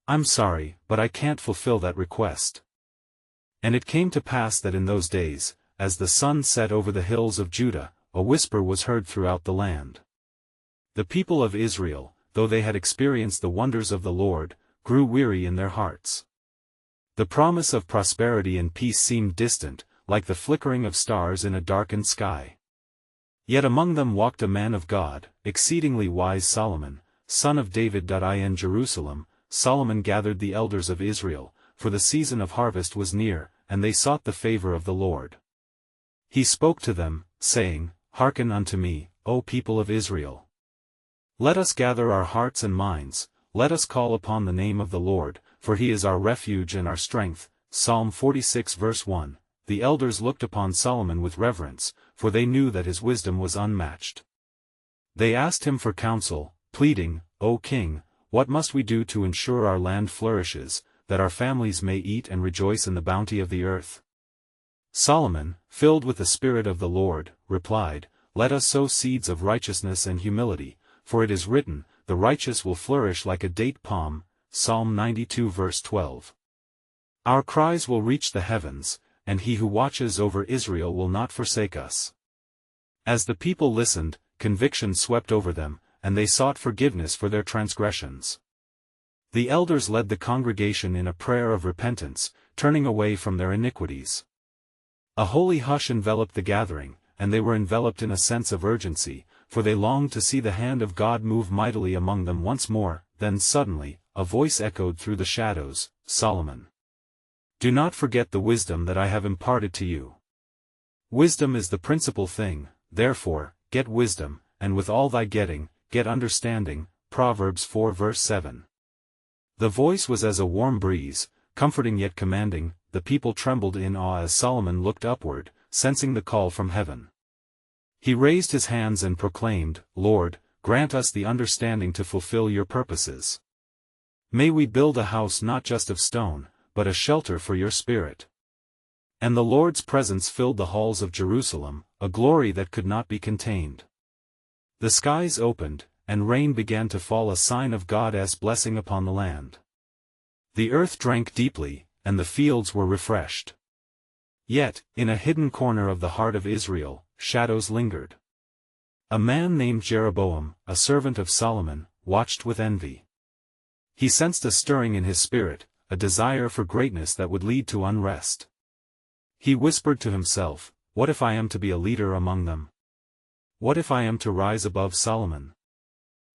I'm sorry, but I can't fulfill that request." And it came to pass that in those days, as the sun set over the hills of Judah, a whisper was heard throughout the land. The people of Israel, though they had experienced the wonders of the Lord, grew weary in their hearts. The promise of prosperity and peace seemed distant, like the flickering of stars in a darkened sky. Yet among them walked a man of God, exceedingly wise Solomon, son of David. In Jerusalem, Solomon gathered the elders of Israel, for the season of harvest was near, and they sought the favor of the Lord. He spoke to them, saying, "Hearken unto me, O people of Israel. Let us gather our hearts and minds, let us call upon the name of the Lord, for he is our refuge and our strength." Psalm 46 verse 1. The elders looked upon Solomon with reverence, for they knew that his wisdom was unmatched. They asked him for counsel, pleading, "O king, what must we do to ensure our land flourishes, that our families may eat and rejoice in the bounty of the earth?" Solomon, filled with the Spirit of the Lord, replied, "Let us sow seeds of righteousness and humility, for it is written, the righteous will flourish like a date palm." Psalm 92 verse 12. Our cries will reach the heavens, and he who watches over Israel will not forsake us. As the people listened, conviction swept over them, and they sought forgiveness for their transgressions. The elders led the congregation in a prayer of repentance, turning away from their iniquities. A holy hush enveloped the gathering, and they were enveloped in a sense of urgency, for they longed to see the hand of God move mightily among them once more. Then suddenly, a voice echoed through the shadows, "Solomon, do not forget the wisdom that I have imparted to you. Wisdom is the principal thing, therefore, get wisdom, and with all thy getting, get understanding." Proverbs 4 verse 7. The voice was as a warm breeze, comforting yet commanding. The people trembled in awe as Solomon looked upward, sensing the call from heaven. He raised his hands and proclaimed, "Lord, grant us the understanding to fulfill your purposes. May we build a house not just of stone, but a shelter for your Spirit." And the Lord's presence filled the halls of Jerusalem, a glory that could not be contained. The skies opened, and rain began to fall, a sign of God's blessing upon the land. The earth drank deeply, and the fields were refreshed. Yet, in a hidden corner of the heart of Israel, shadows lingered. A man named Jeroboam, a servant of Solomon, watched with envy. He sensed a stirring in his spirit, a desire for greatness that would lead to unrest. He whispered to himself, "What if I am to be a leader among them? What if I am to rise above Solomon?"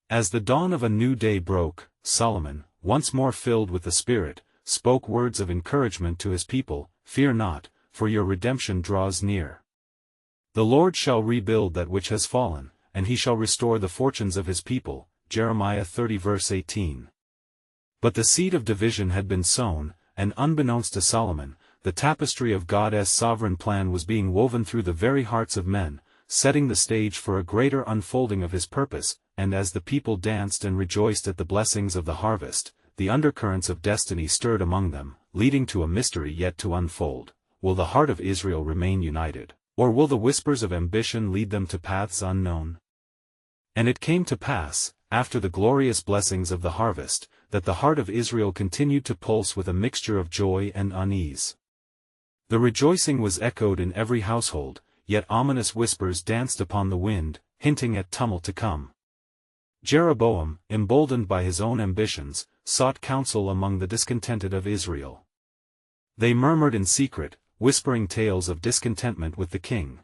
As the dawn of a new day broke, Solomon, once more filled with the Spirit, spoke words of encouragement to his people, "Fear not, for your redemption draws near. The Lord shall rebuild that which has fallen, and he shall restore the fortunes of his people." Jeremiah 30 verse 18. But the seed of division had been sown, and unbeknownst to Solomon, the tapestry of God's sovereign plan was being woven through the very hearts of men, setting the stage for a greater unfolding of his purpose. And as the people danced and rejoiced at the blessings of the harvest, the undercurrents of destiny stirred among them, leading to a mystery yet to unfold. Will the heart of Israel remain united, or will the whispers of ambition lead them to paths unknown? And it came to pass, after the glorious blessings of the harvest, that the heart of Israel continued to pulse with a mixture of joy and unease. The rejoicing was echoed in every household, yet ominous whispers danced upon the wind, hinting at tumult to come. Jeroboam, emboldened by his own ambitions, sought counsel among the discontented of Israel. They murmured in secret, whispering tales of discontentment with the king.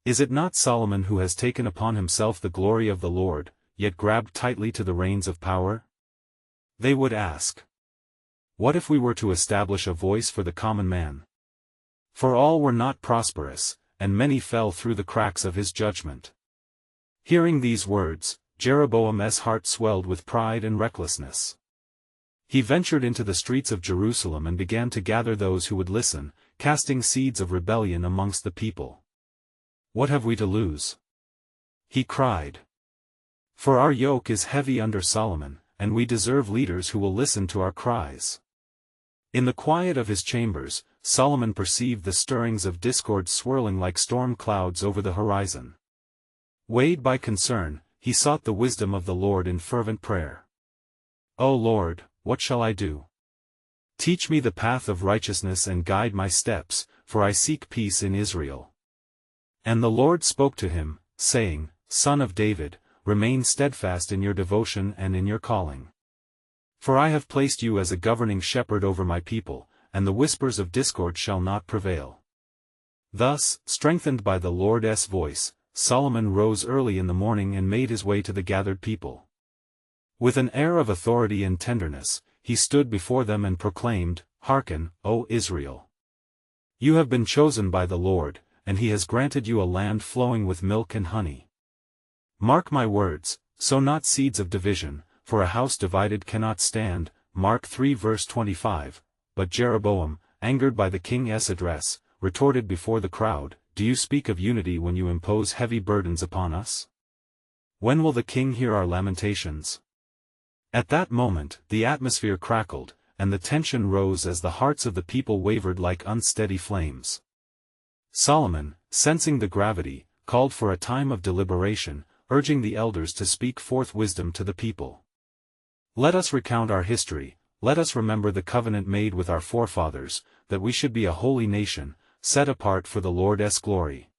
"Is it not Solomon who has taken upon himself the glory of the Lord, yet grabbed tightly to the reins of power?" They would ask. "What if we were to establish a voice for the common man?" For all were not prosperous, and many fell through the cracks of his judgment. Hearing these words, Jeroboam's heart swelled with pride and recklessness. He ventured into the streets of Jerusalem and began to gather those who would listen, casting seeds of rebellion amongst the people. "What have we to lose?" he cried. "For our yoke is heavy under Solomon, and we deserve leaders who will listen to our cries." In the quiet of his chambers, Solomon perceived the stirrings of discord swirling like storm clouds over the horizon. Weighed by concern, he sought the wisdom of the Lord in fervent prayer. "O Lord, what shall I do? Teach me the path of righteousness and guide my steps, for I seek peace in Israel. And the Lord spoke to him, saying, Son of David, remain steadfast in your devotion and in your calling. For I have placed you as a governing shepherd over my people, and the whispers of discord shall not prevail. Thus, strengthened by the Lord's voice, Solomon rose early in the morning and made his way to the gathered people. With an air of authority and tenderness, he stood before them and proclaimed, Hearken, O Israel! You have been chosen by the Lord, and he has granted you a land flowing with milk and honey. Mark my words, sow not seeds of division, for a house divided cannot stand. Mark 3 verse 25. But Jeroboam, angered by the king's address, retorted before the crowd, Do you speak of unity when you impose heavy burdens upon us? When will the king hear our lamentations? At that moment, the atmosphere crackled, and the tension rose as the hearts of the people wavered like unsteady flames. Solomon, sensing the gravity, called for a time of deliberation, urging the elders to speak forth wisdom to the people. Let us recount our history, let us remember the covenant made with our forefathers, that we should be a holy nation, set apart for the Lord's glory.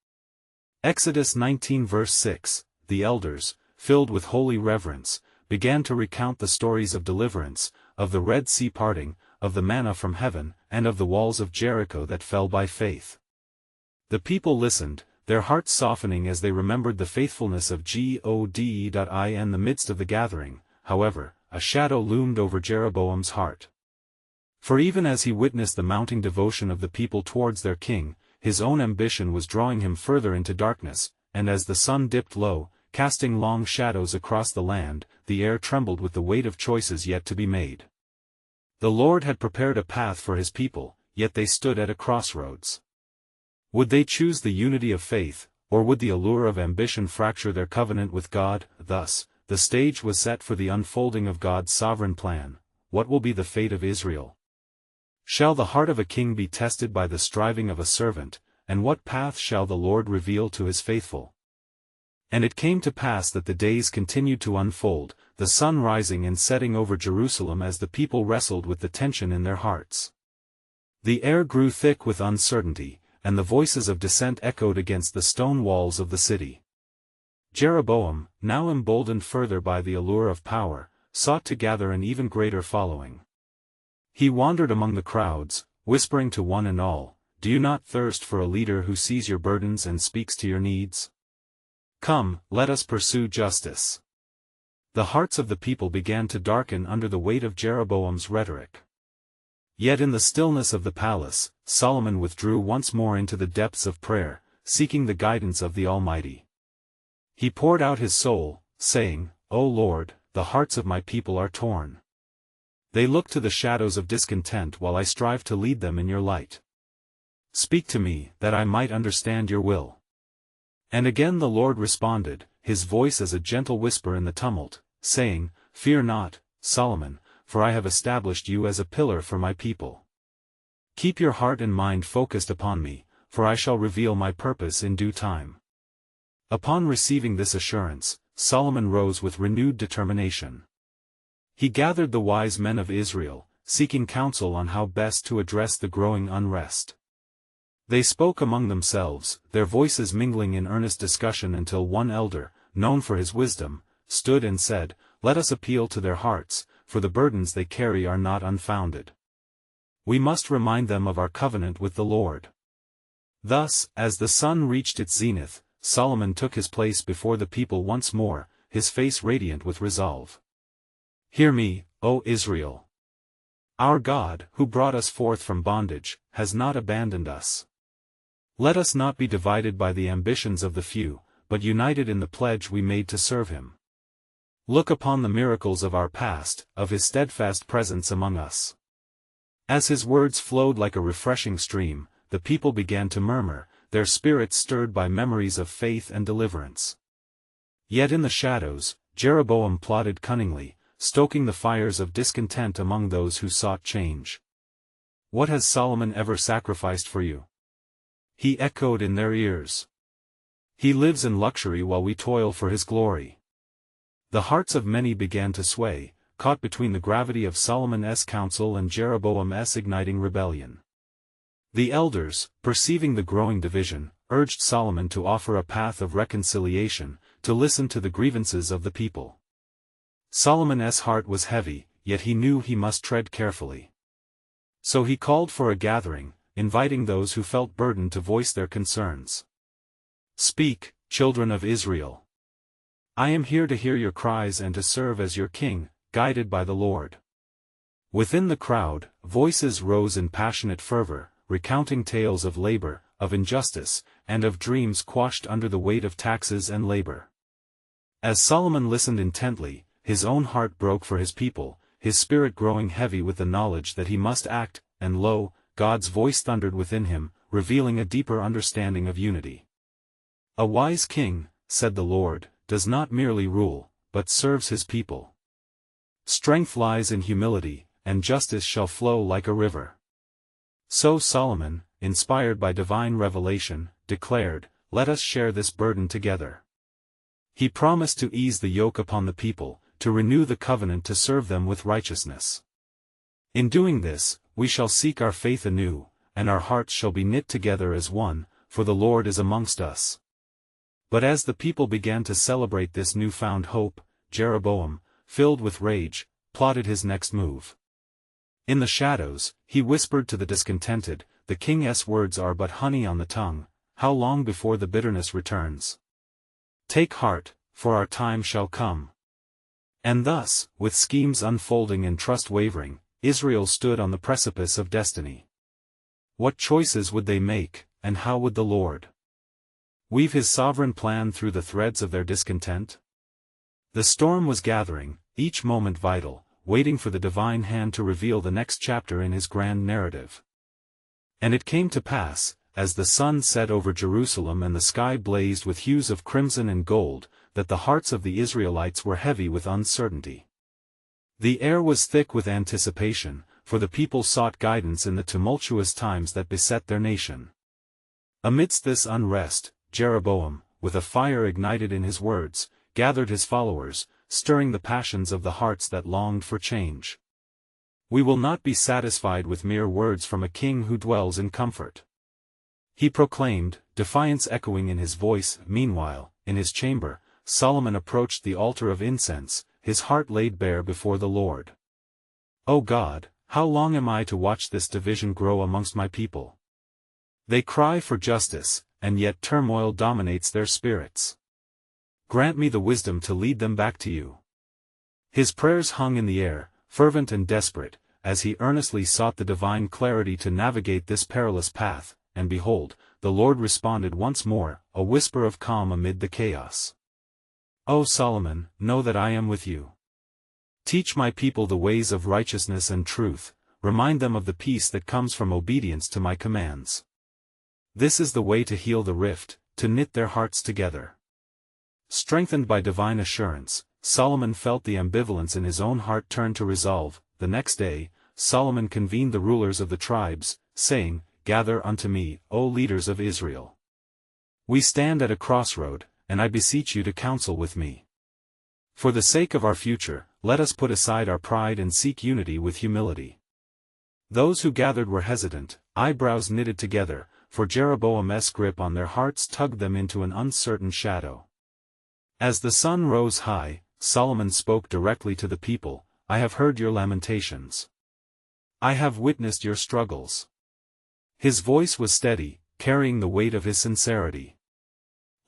Exodus 19 verse 6, the elders, filled with holy reverence, began to recount the stories of deliverance, of the Red Sea parting, of the manna from heaven, and of the walls of Jericho that fell by faith. The people listened, their hearts softening as they remembered the faithfulness of God. In the midst of the gathering, however, a shadow loomed over Jeroboam's heart. For even as he witnessed the mounting devotion of the people towards their king, his own ambition was drawing him further into darkness, and as the sun dipped low, casting long shadows across the land, the air trembled with the weight of choices yet to be made. The Lord had prepared a path for his people, yet they stood at a crossroads. Would they choose the unity of faith, or would the allure of ambition fracture their covenant with God? Thus, the stage was set for the unfolding of God's sovereign plan. What will be the fate of Israel? Shall the heart of a king be tested by the striving of a servant, and what path shall the Lord reveal to his faithful? And it came to pass that the days continued to unfold, the sun rising and setting over Jerusalem as the people wrestled with the tension in their hearts. The air grew thick with uncertainty, and the voices of dissent echoed against the stone walls of the city. Jeroboam, now emboldened further by the allure of power, sought to gather an even greater following. He wandered among the crowds, whispering to one and all, Do you not thirst for a leader who sees your burdens and speaks to your needs? Come, let us pursue justice. The hearts of the people began to darken under the weight of Jeroboam's rhetoric. Yet in the stillness of the palace, Solomon withdrew once more into the depths of prayer, seeking the guidance of the Almighty. He poured out his soul, saying, O Lord, the hearts of my people are torn. They look to the shadows of discontent while I strive to lead them in your light. Speak to me, that I might understand your will. And again the Lord responded, his voice as a gentle whisper in the tumult, saying, Fear not, Solomon, for I have established you as a pillar for my people. Keep your heart and mind focused upon me, for I shall reveal my purpose in due time. Upon receiving this assurance, Solomon rose with renewed determination. He gathered the wise men of Israel, seeking counsel on how best to address the growing unrest. They spoke among themselves, their voices mingling in earnest discussion until one elder, known for his wisdom, stood and said, Let us appeal to their hearts, for the burdens they carry are not unfounded. We must remind them of our covenant with the Lord. Thus, as the sun reached its zenith, Solomon took his place before the people once more, his face radiant with resolve. Hear me, O Israel! Our God, who brought us forth from bondage, has not abandoned us. Let us not be divided by the ambitions of the few, but united in the pledge we made to serve him. Look upon the miracles of our past, of his steadfast presence among us. As his words flowed like a refreshing stream, the people began to murmur, their spirits stirred by memories of faith and deliverance. Yet in the shadows, Jeroboam plotted cunningly, stoking the fires of discontent among those who sought change. What has Solomon ever sacrificed for you? He echoed in their ears. He lives in luxury while we toil for his glory. The hearts of many began to sway, caught between the gravity of Solomon's counsel and Jeroboam's igniting rebellion. The elders, perceiving the growing division, urged Solomon to offer a path of reconciliation, to listen to the grievances of the people. Solomon's heart was heavy, yet he knew he must tread carefully. So he called for a gathering, inviting those who felt burdened to voice their concerns. "Speak, children of Israel. I am here to hear your cries and to serve as your king, guided by the Lord." Within the crowd, voices rose in passionate fervor, recounting tales of labor, of injustice, and of dreams quashed under the weight of taxes and labor. As Solomon listened intently, his own heart broke for his people, his spirit growing heavy with the knowledge that he must act, and lo, God's voice thundered within him, revealing a deeper understanding of unity. "A wise king," said the Lord, "does not merely rule, but serves his people. Strength lies in humility, and justice shall flow like a river." So Solomon, inspired by divine revelation, declared, "Let us share this burden together." He promised to ease the yoke upon the people, to renew the covenant to serve them with righteousness. In doing this, we shall seek our faith anew, and our hearts shall be knit together as one, for the Lord is amongst us. But as the people began to celebrate this newfound hope, Jeroboam, filled with rage, plotted his next move. In the shadows, he whispered to the discontented, "The king's words are but honey on the tongue, how long before the bitterness returns? Take heart, for our time shall come." And thus, with schemes unfolding and trust wavering, Israel stood on the precipice of destiny. What choices would they make, and how would the Lord weave his sovereign plan through the threads of their discontent? The storm was gathering, each moment vital, waiting for the divine hand to reveal the next chapter in his grand narrative. And it came to pass, as the sun set over Jerusalem and the sky blazed with hues of crimson and gold, that the hearts of the Israelites were heavy with uncertainty. The air was thick with anticipation, for the people sought guidance in the tumultuous times that beset their nation. Amidst this unrest, Jeroboam, with a fire ignited in his words, gathered his followers, stirring the passions of the hearts that longed for change. "We will not be satisfied with mere words from a king who dwells in comfort," he proclaimed, defiance echoing in his voice. Meanwhile, in his chamber, Solomon approached the altar of incense, his heart laid bare before the Lord. "O God, how long am I to watch this division grow amongst my people? They cry for justice, and yet turmoil dominates their spirits. Grant me the wisdom to lead them back to you." His prayers hung in the air, fervent and desperate, as he earnestly sought the divine clarity to navigate this perilous path, and behold, the Lord responded once more, a whisper of calm amid the chaos. "O Solomon, know that I am with you. Teach my people the ways of righteousness and truth, remind them of the peace that comes from obedience to my commands. This is the way to heal the rift, to knit their hearts together." Strengthened by divine assurance, Solomon felt the ambivalence in his own heart turn to resolve. The next day, Solomon convened the rulers of the tribes, saying, "Gather unto me, O leaders of Israel. We stand at a crossroad, and I beseech you to counsel with me. For the sake of our future, let us put aside our pride and seek unity with humility." Those who gathered were hesitant, eyebrows knitted together, for Jeroboam's grip on their hearts tugged them into an uncertain shadow. As the sun rose high, Solomon spoke directly to the people, "I have heard your lamentations. I have witnessed your struggles." His voice was steady, carrying the weight of his sincerity.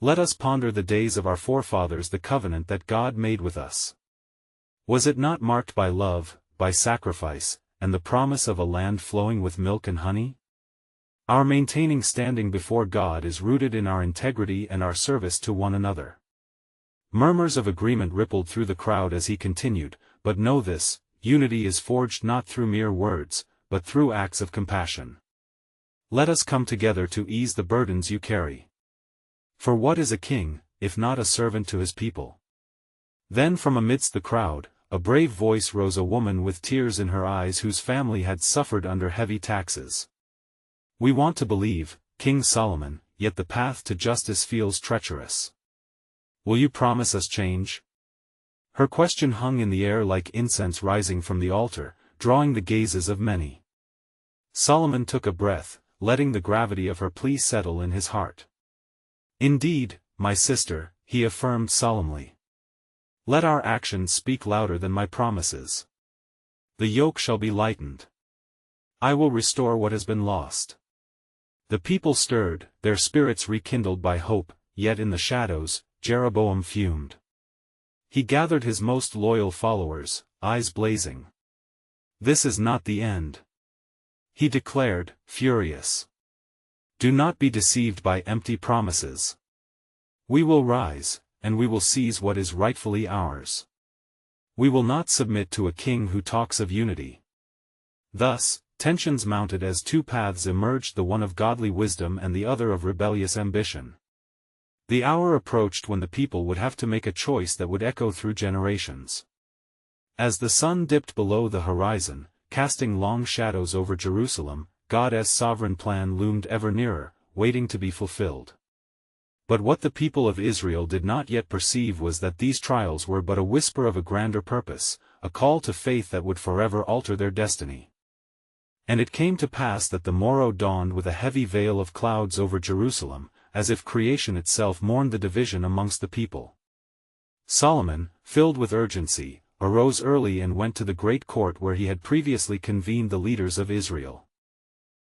"Let us ponder the days of our forefathers, the covenant that God made with us. Was it not marked by love, by sacrifice, and the promise of a land flowing with milk and honey? Our maintaining standing before God is rooted in our integrity and our service to one another." Murmurs of agreement rippled through the crowd as he continued, "But know this, unity is forged not through mere words, but through acts of compassion. Let us come together to ease the burdens you carry. For what is a king, if not a servant to his people?" Then from amidst the crowd, a brave voice rose, a woman with tears in her eyes whose family had suffered under heavy taxes. "We want to believe, King Solomon, yet the path to justice feels treacherous. Will you promise us change?" Her question hung in the air like incense rising from the altar, drawing the gazes of many. Solomon took a breath, letting the gravity of her plea settle in his heart. "Indeed, my sister," he affirmed solemnly. "Let our actions speak louder than my promises. The yoke shall be lightened. I will restore what has been lost." The people stirred, their spirits rekindled by hope, yet in the shadows, Jeroboam fumed. He gathered his most loyal followers, eyes blazing. "This is not the end," he declared, furious. "Do not be deceived by empty promises. We will rise, and we will seize what is rightfully ours. We will not submit to a king who talks of unity." Thus, tensions mounted as two paths emerged, the one of godly wisdom and the other of rebellious ambition. The hour approached when the people would have to make a choice that would echo through generations. As the sun dipped below the horizon, casting long shadows over Jerusalem, God's sovereign plan loomed ever nearer, waiting to be fulfilled. But what the people of Israel did not yet perceive was that these trials were but a whisper of a grander purpose, a call to faith that would forever alter their destiny. And it came to pass that the morrow dawned with a heavy veil of clouds over Jerusalem, as if creation itself mourned the division amongst the people. Solomon, filled with urgency, arose early and went to the great court where he had previously convened the leaders of Israel.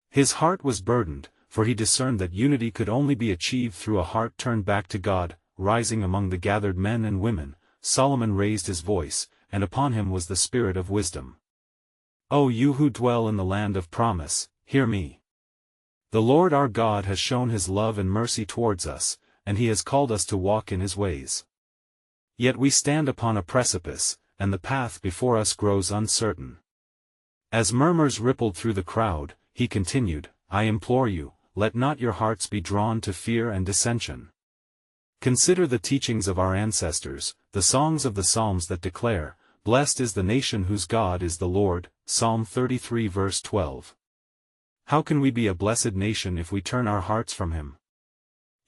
His heart was burdened, for he discerned that unity could only be achieved through a heart turned back to God. Rising among the gathered men and women, Solomon raised his voice, and upon him was the spirit of wisdom. "O you who dwell in the land of promise, hear me. The Lord our God has shown his love and mercy towards us, and he has called us to walk in his ways. Yet we stand upon a precipice, and the path before us grows uncertain." As murmurs rippled through the crowd, he continued, "I implore you, let not your hearts be drawn to fear and dissension. Consider the teachings of our ancestors, the songs of the Psalms that declare, 'Blessed is the nation whose God is the Lord,' Psalm 33 verse 12. How can we be a blessed nation if we turn our hearts from him?"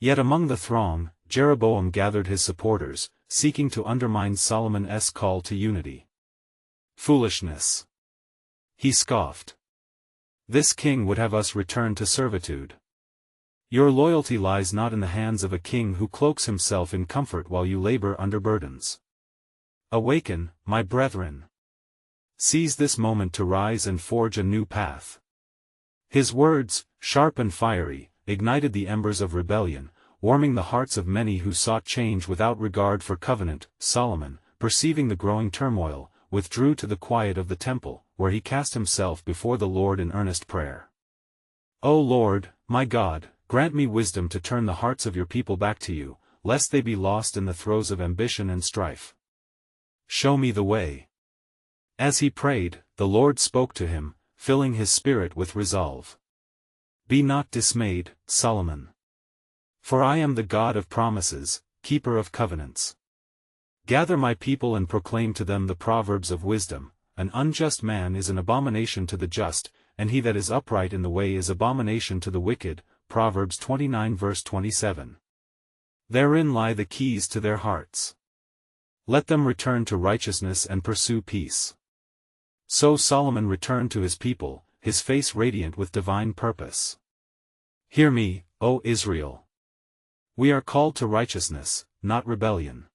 Yet among the throng, Jeroboam gathered his supporters, seeking to undermine Solomon's call to unity. "Foolishness," he scoffed. "This king would have us return to servitude. Your loyalty lies not in the hands of a king who cloaks himself in comfort while you labor under burdens. Awaken, my brethren. Seize this moment to rise and forge a new path." His words, sharp and fiery, ignited the embers of rebellion, warming the hearts of many who sought change without regard for covenant. Solomon, perceiving the growing turmoil, withdrew to the quiet of the temple, where he cast himself before the Lord in earnest prayer. "O Lord, my God, grant me wisdom to turn the hearts of your people back to you, lest they be lost in the throes of ambition and strife. Show me the way." As he prayed, the Lord spoke to him, filling his spirit with resolve. "Be not dismayed, Solomon. For I am the God of promises, keeper of covenants. Gather my people and proclaim to them the proverbs of wisdom. An unjust man is an abomination to the just, and he that is upright in the way is abomination to the wicked." Proverbs 29 verse 27. Therein lie the keys to their hearts. Let them return to righteousness and pursue peace. So Solomon returned to his people, his face radiant with divine purpose. "Hear me, O Israel. We are called to righteousness, not rebellion.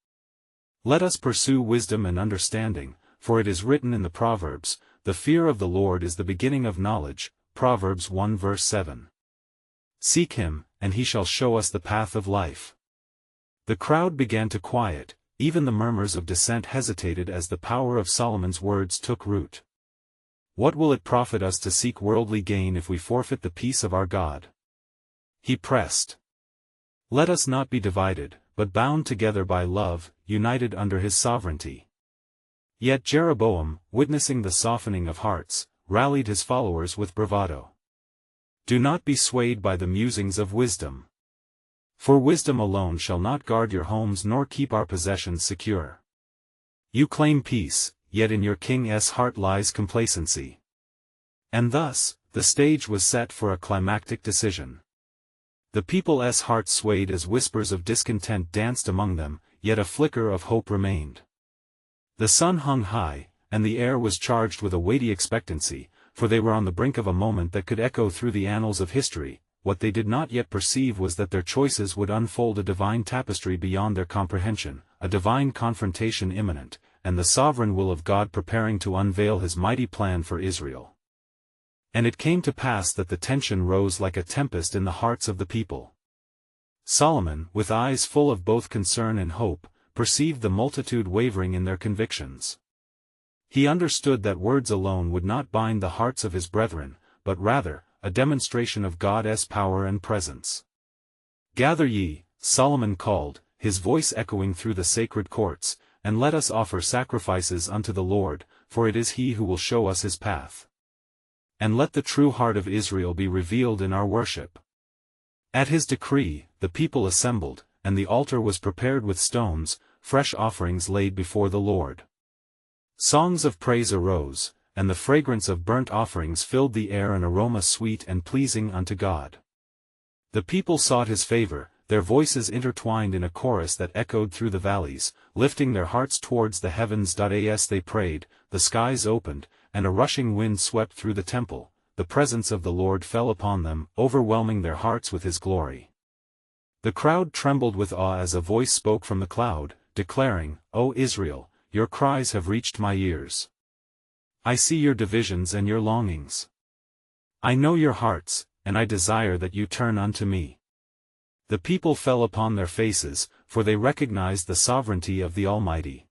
Let us pursue wisdom and understanding, for it is written in the Proverbs, 'The fear of the Lord is the beginning of knowledge,' Proverbs 1 verse 7. Seek him, and he shall show us the path of life." The crowd began to quiet, even the murmurs of dissent hesitated as the power of Solomon's words took root. "What will it profit us to seek worldly gain if we forfeit the peace of our God?" he pressed. "Let us not be divided, but bound together by love, united under his sovereignty." Yet Jeroboam, witnessing the softening of hearts, rallied his followers with bravado. "Do not be swayed by the musings of wisdom. For wisdom alone shall not guard your homes nor keep our possessions secure. You claim peace, yet in your king's heart lies complacency." And thus, the stage was set for a climactic decision. The people's hearts swayed as whispers of discontent danced among them, yet a flicker of hope remained. The sun hung high, and the air was charged with a weighty expectancy, for they were on the brink of a moment that could echo through the annals of history. What they did not yet perceive was that their choices would unfold a divine tapestry beyond their comprehension, a divine confrontation imminent, and the sovereign will of God preparing to unveil his mighty plan for Israel. And it came to pass that the tension rose like a tempest in the hearts of the people. Solomon, with eyes full of both concern and hope, perceived the multitude wavering in their convictions. He understood that words alone would not bind the hearts of his brethren, but rather, a demonstration of God's power and presence. "Gather ye," Solomon called, his voice echoing through the sacred courts, "and let us offer sacrifices unto the Lord, for it is he who will show us his path. And let the true heart of Israel be revealed in our worship." At his decree, the people assembled, and the altar was prepared with stones, fresh offerings laid before the Lord. Songs of praise arose, and the fragrance of burnt offerings filled the air, an aroma sweet and pleasing unto God. The people sought his favor, their voices intertwined in a chorus that echoed through the valleys, lifting their hearts towards the heavens. As they prayed, the skies opened, and a rushing wind swept through the temple. The presence of the Lord fell upon them, overwhelming their hearts with his glory. The crowd trembled with awe as a voice spoke from the cloud, declaring, "O Israel, your cries have reached my ears. I see your divisions and your longings. I know your hearts, and I desire that you turn unto me." The people fell upon their faces, for they recognized the sovereignty of the Almighty.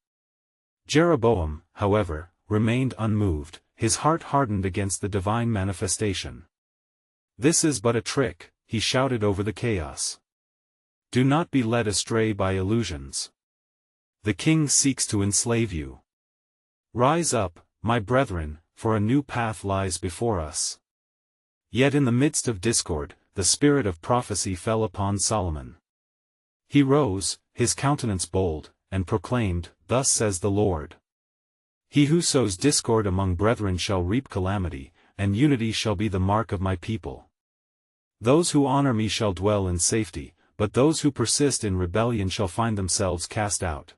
Jeroboam, however, remained unmoved, his heart hardened against the divine manifestation. "This is but a trick," he shouted over the chaos. "Do not be led astray by illusions. The king seeks to enslave you. Rise up, my brethren, for a new path lies before us." Yet in the midst of discord, the spirit of prophecy fell upon Solomon. He rose, his countenance bold, and proclaimed, "Thus says the Lord. He who sows discord among brethren shall reap calamity, and unity shall be the mark of my people. Those who honor me shall dwell in safety, but those who persist in rebellion shall find themselves cast out."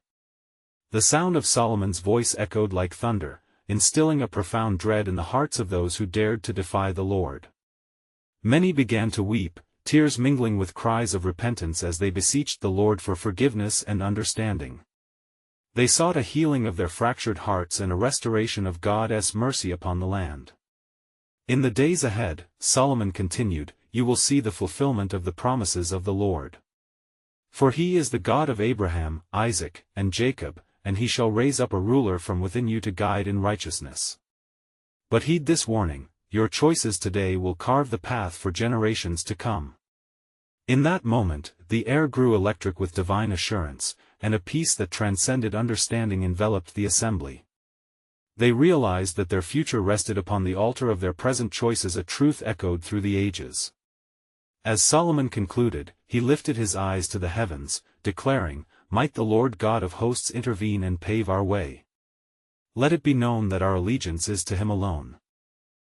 The sound of Solomon's voice echoed like thunder, instilling a profound dread in the hearts of those who dared to defy the Lord. Many began to weep, tears mingling with cries of repentance as they beseeched the Lord for forgiveness and understanding. They sought a healing of their fractured hearts and a restoration of God's mercy upon the land. "In the days ahead," Solomon continued, "you will see the fulfillment of the promises of the Lord. For he is the God of Abraham, Isaac, and Jacob, and he shall raise up a ruler from within you to guide in righteousness. But heed this warning, your choices today will carve the path for generations to come." In that moment, the air grew electric with divine assurance, and a peace that transcended understanding enveloped the assembly. They realized that their future rested upon the altar of their present choices. A truth echoed through the ages. As Solomon concluded, he lifted his eyes to the heavens, declaring, "Might the Lord God of hosts intervene and pave our way. Let it be known that our allegiance is to him alone.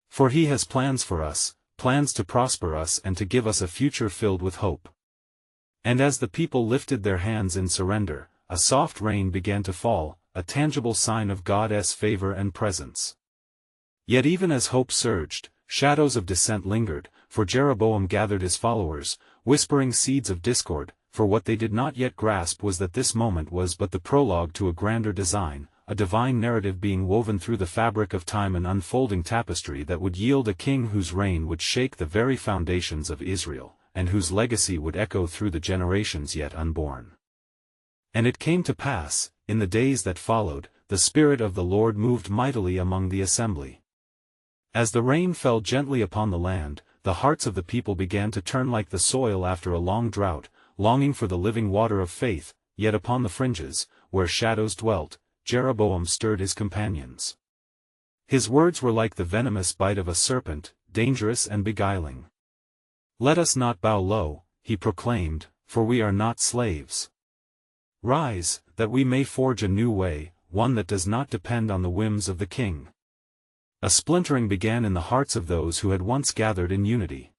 For he has plans for us, plans to prosper us and to give us a future filled with hope." And as the people lifted their hands in surrender, a soft rain began to fall, a tangible sign of God's favor and presence. Yet even as hope surged, shadows of dissent lingered, for Jeroboam gathered his followers, whispering seeds of discord, for what they did not yet grasp was that this moment was but the prologue to a grander design, a divine narrative being woven through the fabric of time, an unfolding tapestry that would yield a king whose reign would shake the very foundations of Israel, and whose legacy would echo through the generations yet unborn. And it came to pass, in the days that followed, the Spirit of the Lord moved mightily among the assembly. As the rain fell gently upon the land, the hearts of the people began to turn like the soil after a long drought, longing for the living water of faith. Yet upon the fringes, where shadows dwelt, Jeroboam stirred his companions. His words were like the venomous bite of a serpent, dangerous and beguiling. "Let us not bow low," he proclaimed, "for we are not slaves. Rise, that we may forge a new way, one that does not depend on the whims of the king." A splintering began in the hearts of those who had once gathered in unity.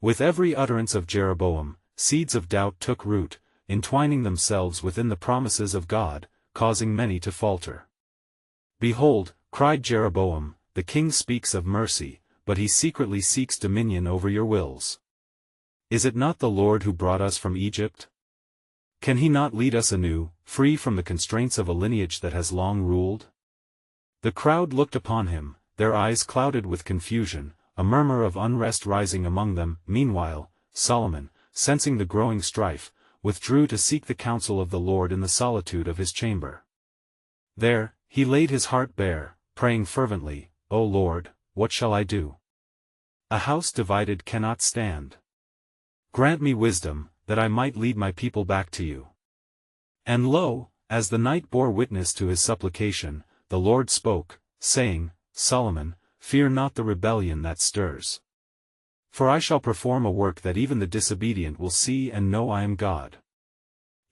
With every utterance of Jeroboam, seeds of doubt took root, entwining themselves within the promises of God, causing many to falter. Behold, cried Jeroboam, the king speaks of mercy, but he secretly seeks dominion over your wills. Is it not the Lord who brought us from Egypt? Can he not lead us anew, free from the constraints of a lineage that has long ruled? The crowd looked upon him, their eyes clouded with confusion, a murmur of unrest rising among them. Meanwhile, Solomon, sensing the growing strife, withdrew to seek the counsel of the Lord in the solitude of his chamber. There, he laid his heart bare, praying fervently, O Lord, what shall I do? A house divided cannot stand. Grant me wisdom, that I might lead my people back to you. And lo, as the night bore witness to his supplication, the Lord spoke, saying, Solomon, fear not the rebellion that stirs. For I shall perform a work that even the disobedient will see and know I am God.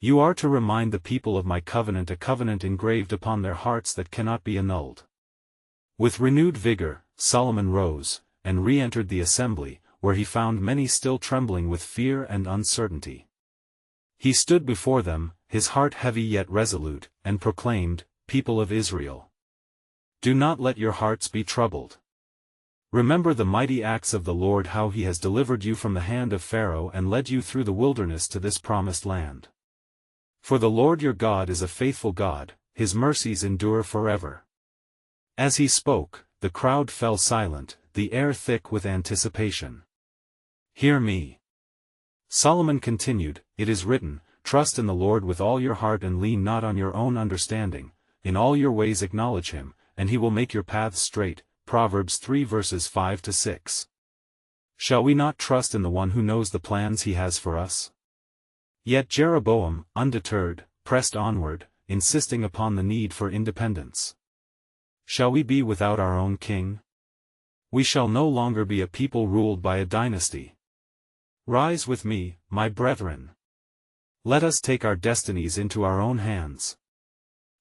You are to remind the people of my covenant, a covenant engraved upon their hearts that cannot be annulled. With renewed vigor, Solomon rose, and re-entered the assembly, where he found many still trembling with fear and uncertainty. He stood before them, his heart heavy yet resolute, and proclaimed, People of Israel, do not let your hearts be troubled. Remember the mighty acts of the Lord, how he has delivered you from the hand of Pharaoh and led you through the wilderness to this promised land. For the Lord your God is a faithful God, his mercies endure forever. As he spoke, the crowd fell silent, the air thick with anticipation. Hear me. Solomon continued, It is written, Trust in the Lord with all your heart and lean not on your own understanding, in all your ways acknowledge him, and he will make your paths straight. Proverbs 3 verses 5-6. Shall we not trust in the one who knows the plans he has for us? Yet Jeroboam, undeterred, pressed onward, insisting upon the need for independence. Shall we be without our own king? We shall no longer be a people ruled by a dynasty. Rise with me, my brethren. Let us take our destinies into our own hands.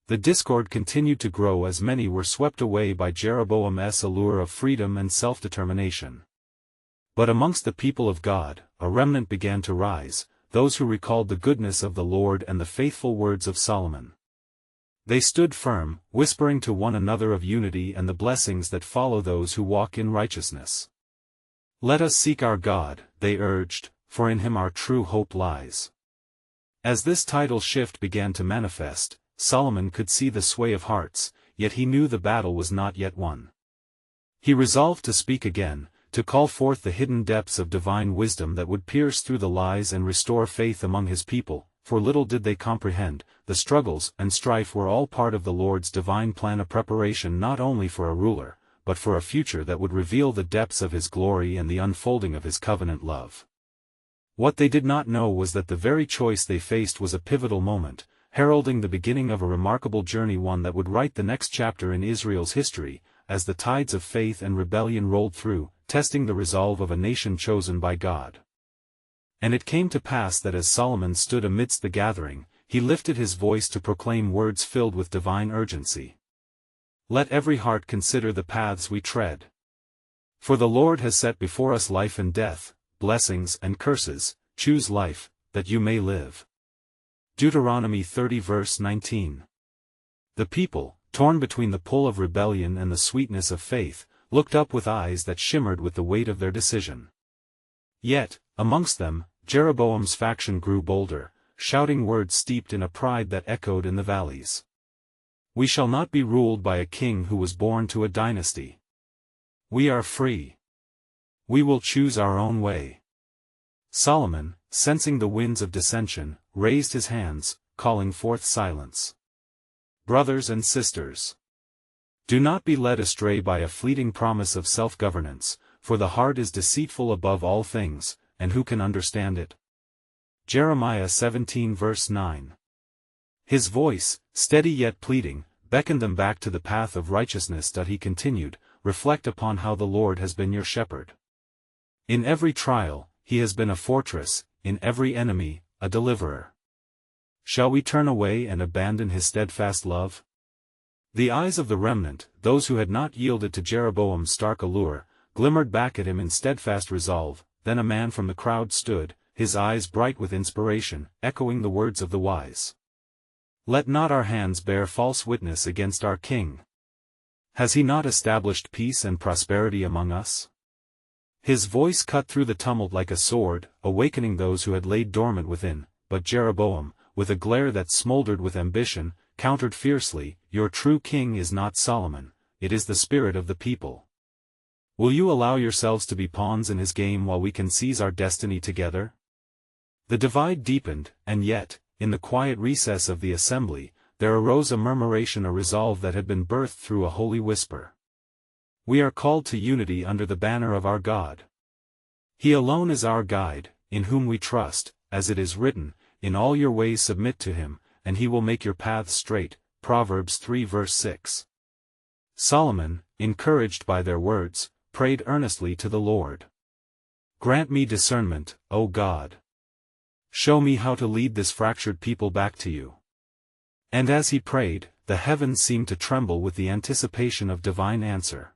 The discord continued to grow as many were swept away by Jeroboam's allure of freedom and self-determination. But amongst the people of God, a remnant began to rise, those who recalled the goodness of the Lord and the faithful words of Solomon. They stood firm, whispering to one another of unity and the blessings that follow those who walk in righteousness. Let us seek our God, they urged, for in him our true hope lies. As this tidal shift began to manifest, Solomon could see the sway of hearts, yet he knew the battle was not yet won. He resolved to speak again, to call forth the hidden depths of divine wisdom that would pierce through the lies and restore faith among his people, for little did they comprehend, the struggles and strife were all part of the Lord's divine plan, a preparation not only for a ruler, but for a future that would reveal the depths of his glory and the unfolding of his covenant love. What they did not know was that the very choice they faced was a pivotal moment, heralding the beginning of a remarkable journey, one that would write the next chapter in Israel's history, as the tides of faith and rebellion rolled through, testing the resolve of a nation chosen by God. And it came to pass that as Solomon stood amidst the gathering, he lifted his voice to proclaim words filled with divine urgency. Let every heart consider the paths we tread. For the Lord has set before us life and death, blessings and curses. Choose life, that you may live. Deuteronomy 30 verse 19. The people, torn between the pull of rebellion and the sweetness of faith, looked up with eyes that shimmered with the weight of their decision. Yet, amongst them, Jeroboam's faction grew bolder, shouting words steeped in a pride that echoed in the valleys. We shall not be ruled by a king who was born to a dynasty. We are free. We will choose our own way. Solomon, sensing the winds of dissension, raised his hands, calling forth silence. Brothers and sisters, do not be led astray by a fleeting promise of self-governance, for the heart is deceitful above all things, and who can understand it? Jeremiah 17 verse 9. His voice, steady yet pleading, beckoned them back to the path of righteousness. He continued, reflect upon how the Lord has been your shepherd. In every trial, he has been a fortress, in every enemy, a deliverer. Shall we turn away and abandon his steadfast love? The eyes of the remnant, those who had not yielded to Jeroboam's stark allure, glimmered back at him in steadfast resolve. Then a man from the crowd stood, his eyes bright with inspiration, echoing the words of the wise. Let not our hands bear false witness against our king. Has he not established peace and prosperity among us? His voice cut through the tumult like a sword, awakening those who had laid dormant within, but Jeroboam, with a glare that smoldered with ambition, countered fiercely, "Your true king is not Solomon, it is the spirit of the people. Will you allow yourselves to be pawns in his game while we can seize our destiny together?" The divide deepened, and yet, in the quiet recess of the assembly, there arose a murmuration, a resolve that had been birthed through a holy whisper. We are called to unity under the banner of our God. He alone is our guide, in whom we trust, as it is written, "In all your ways submit to him, and he will make your paths straight." Proverbs 3 verse 6. Solomon, encouraged by their words, prayed earnestly to the Lord. "Grant me discernment, O God. Show me how to lead this fractured people back to you." And as he prayed, the heavens seemed to tremble with the anticipation of divine answer.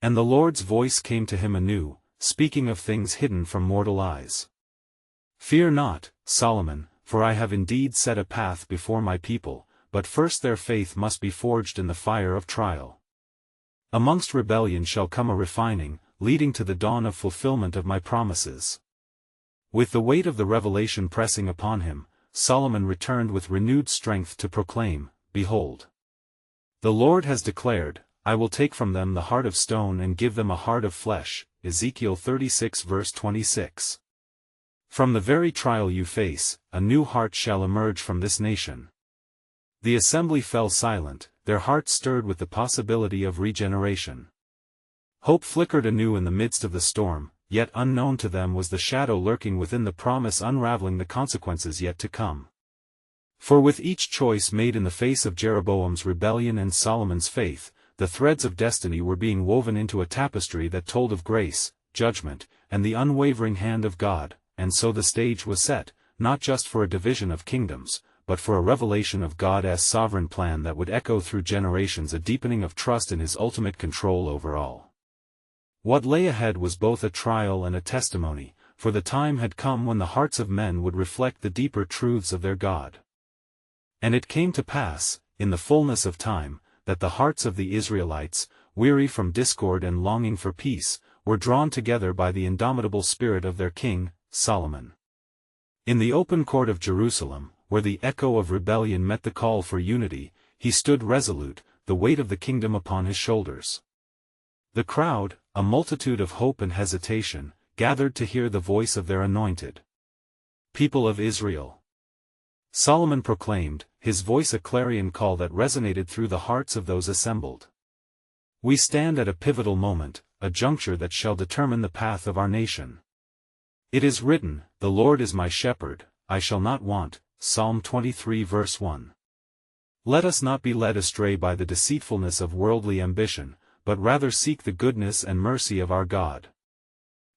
And the Lord's voice came to him anew, speaking of things hidden from mortal eyes. "Fear not, Solomon, for I have indeed set a path before my people, but first their faith must be forged in the fire of trial. Amongst rebellion shall come a refining, leading to the dawn of fulfillment of my promises." With the weight of the revelation pressing upon him, Solomon returned with renewed strength to proclaim, "Behold, the Lord has declared, I will take from them the heart of stone and give them a heart of flesh." Ezekiel 36 verse 26. From the very trial you face, a new heart shall emerge from this nation. The assembly fell silent, their hearts stirred with the possibility of regeneration. Hope flickered anew in the midst of the storm, yet unknown to them was the shadow lurking within the promise, unraveling the consequences yet to come. For with each choice made in the face of Jeroboam's rebellion and Solomon's faith, the threads of destiny were being woven into a tapestry that told of grace, judgment, and the unwavering hand of God, and so the stage was set, not just for a division of kingdoms, but for a revelation of God's sovereign plan that would echo through generations, a deepening of trust in his ultimate control over all. What lay ahead was both a trial and a testimony, for the time had come when the hearts of men would reflect the deeper truths of their God. And it came to pass, in the fullness of time, that the hearts of the Israelites, weary from discord and longing for peace, were drawn together by the indomitable spirit of their king, Solomon. In the open court of Jerusalem, where the echo of rebellion met the call for unity, he stood resolute, the weight of the kingdom upon his shoulders. The crowd, a multitude of hope and hesitation, gathered to hear the voice of their anointed people of Israel. Solomon proclaimed, his voice a clarion call that resonated through the hearts of those assembled. "We stand at a pivotal moment, a juncture that shall determine the path of our nation. It is written, 'The Lord is my shepherd, I shall not want.'" Psalm 23 verse 1. Let us not be led astray by the deceitfulness of worldly ambition, but rather seek the goodness and mercy of our God.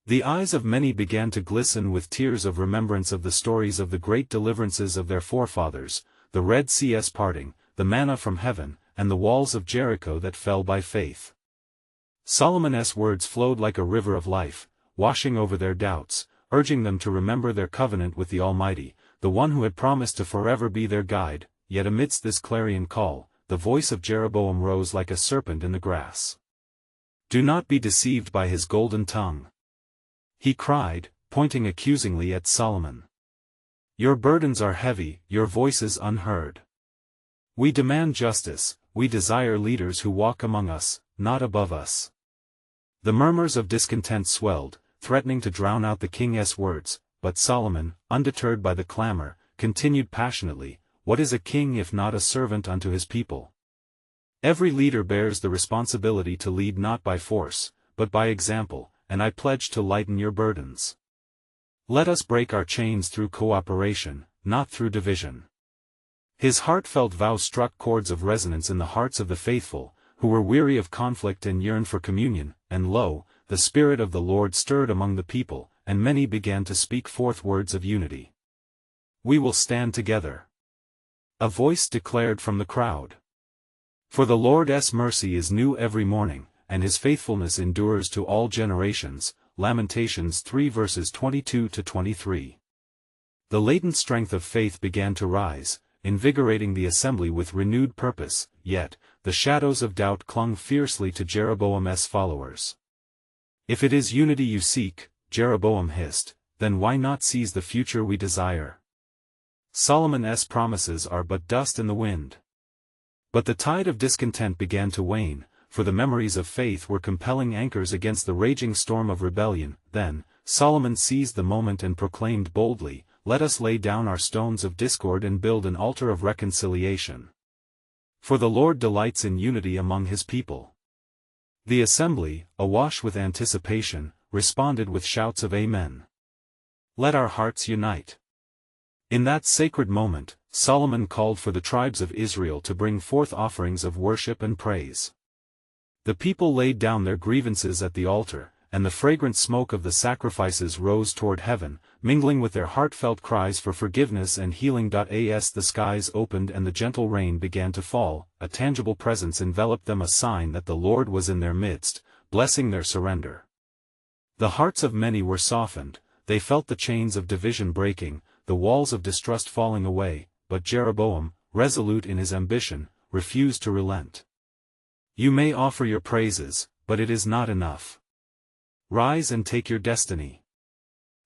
The eyes of many began to glisten with tears of remembrance of the stories of the great deliverances of their forefathers, the Red Sea's parting, the manna from heaven, and the walls of Jericho that fell by faith. Solomon's words flowed like a river of life, washing over their doubts, urging them to remember their covenant with the Almighty, the one who had promised to forever be their guide. Yet amidst this clarion call, the voice of Jeroboam rose like a serpent in the grass. "Do not be deceived by his golden tongue," he cried, pointing accusingly at Solomon. "Your burdens are heavy, your voices unheard. We demand justice, we desire leaders who walk among us, not above us." The murmurs of discontent swelled, threatening to drown out the king's words, but Solomon, undeterred by the clamor, continued passionately, "What is a king if not a servant unto his people? Every leader bears the responsibility to lead not by force, but by example, and I pledge to lighten your burdens. Let us break our chains through cooperation, not through division." His heartfelt vow struck chords of resonance in the hearts of the faithful, who were weary of conflict and yearned for communion, and lo, the Spirit of the Lord stirred among the people, and many began to speak forth words of unity. "We will stand together," a voice declared from the crowd. "For the Lord's mercy is new every morning, and his faithfulness endures to all generations." Lamentations 3 verses 22 to 23. The latent strength of faith began to rise, invigorating the assembly with renewed purpose, yet, the shadows of doubt clung fiercely to Jeroboam's followers. "If it is unity you seek," Jeroboam hissed, "then why not seize the future we desire? Solomon's promises are but dust in the wind." But the tide of discontent began to wane, for the memories of faith were compelling anchors against the raging storm of rebellion. Then, Solomon seized the moment and proclaimed boldly, "Let us lay down our stones of discord and build an altar of reconciliation. For the Lord delights in unity among his people." The assembly, awash with anticipation, responded with shouts of Amen. "Let our hearts unite." In that sacred moment, Solomon called for the tribes of Israel to bring forth offerings of worship and praise. The people laid down their grievances at the altar, and the fragrant smoke of the sacrifices rose toward heaven, mingling with their heartfelt cries for forgiveness and healing. As the skies opened and the gentle rain began to fall, a tangible presence enveloped them, a sign that the Lord was in their midst, blessing their surrender. The hearts of many were softened, they felt the chains of division breaking, the walls of distrust falling away, but Jeroboam, resolute in his ambition, refused to relent. "You may offer your praises, but it is not enough. Rise and take your destiny."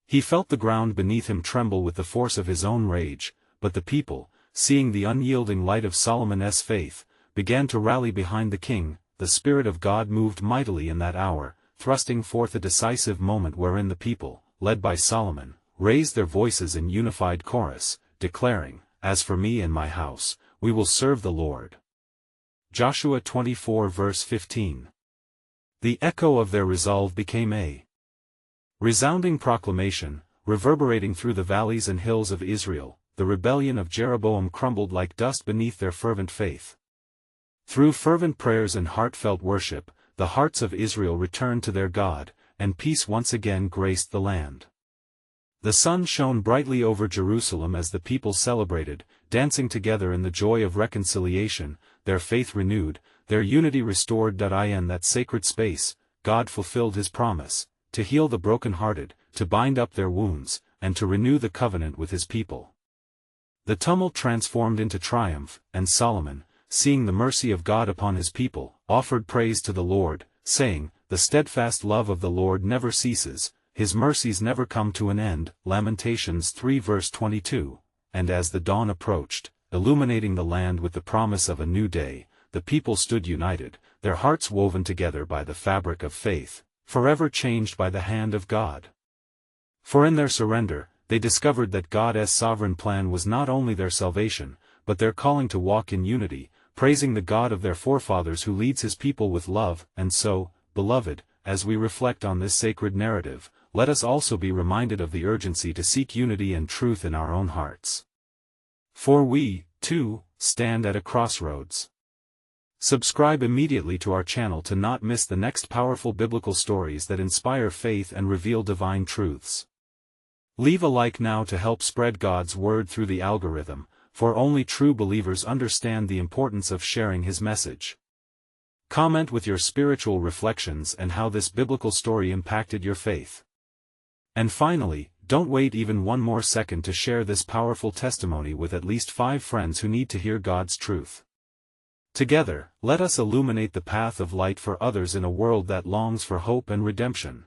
He felt the ground beneath him tremble with the force of his own rage, but the people, seeing the unyielding light of Solomon's faith, began to rally behind the king. The Spirit of God moved mightily in that hour, thrusting forth a decisive moment wherein the people, led by Solomon, raised their voices in unified chorus, declaring, "As for me and my house, we will serve the Lord." Joshua 24 verse 15. The echo of their resolve became a resounding proclamation, reverberating through the valleys and hills of Israel. The rebellion of Jeroboam crumbled like dust beneath their fervent faith. Through fervent prayers and heartfelt worship, the hearts of Israel returned to their God, and peace once again graced the land. The sun shone brightly over Jerusalem as the people celebrated, dancing together in the joy of reconciliation, their faith renewed, their unity restored. In that sacred space, God fulfilled his promise, to heal the brokenhearted, to bind up their wounds, and to renew the covenant with his people. The tumult transformed into triumph, and Solomon, seeing the mercy of God upon his people, offered praise to the Lord, saying, "The steadfast love of the Lord never ceases, his mercies never come to an end." Lamentations 3 verse 22. And as the dawn approached, illuminating the land with the promise of a new day, the people stood united, their hearts woven together by the fabric of faith, forever changed by the hand of God. For in their surrender, they discovered that God's sovereign plan was not only their salvation, but their calling to walk in unity, praising the God of their forefathers who leads his people with love. And so, beloved, as we reflect on this sacred narrative, let us also be reminded of the urgency to seek unity and truth in our own hearts. For we, too, stand at a crossroads. Subscribe immediately to our channel to not miss the next powerful biblical stories that inspire faith and reveal divine truths. Leave a like now to help spread God's word through the algorithm, for only true believers understand the importance of sharing his message. Comment with your spiritual reflections and how this biblical story impacted your faith. And finally, don't wait even one more second to share this powerful testimony with at least 5 friends who need to hear God's truth. Together, let us illuminate the path of light for others in a world that longs for hope and redemption.